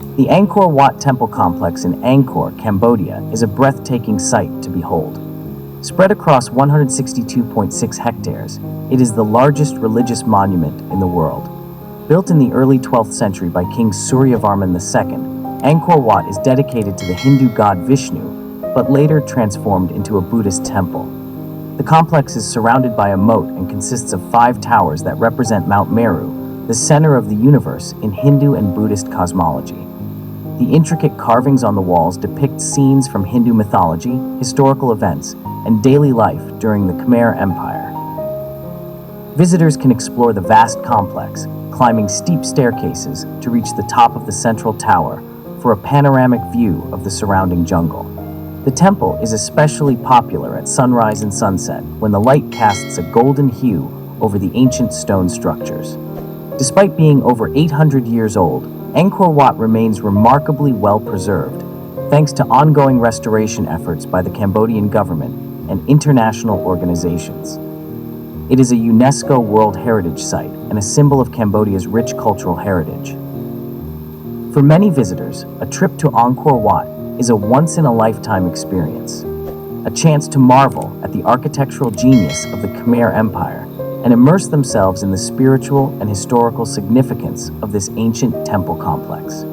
The Angkor Wat temple complex in Angkor, Cambodia, is a breathtaking sight to behold. Spread across 162.6 hectares, it is the largest religious monument in the world. Built in the early 12th century by King Sorya II, Angkor Wat is dedicated to the Hindu god Vishnu, but later transformed into a Buddhist temple. The complex is surrounded by a moat and consists of 5 towers that represent Mount Meru, the center of the universe in Hindu and Buddhist cosmology. The intricate carvings on the walls depict scenes from Hindu mythology, historical events, and daily life during the Khmer Empire. Visitors can explore the vast complex, climbing steep staircases to reach the top of the central tower for a panoramic view of the surrounding jungle. The temple is especially popular at sunrise and sunset when the light casts a golden hue over the ancient stone structures. Despite being over 800 years old, Angkor Wat remains remarkably well preserved, thanks to ongoing restoration efforts by the Cambodian government and international organizations. It is a UNESCO World Heritage Site and a symbol of Cambodia's rich cultural heritage. For many visitors, a trip to Angkor Wat is a once-in-a-lifetime experience, a chance to marvel at the architectural genius of the Khmer Empire and immerse themselves in the spiritual and historical significance of this ancient temple complex.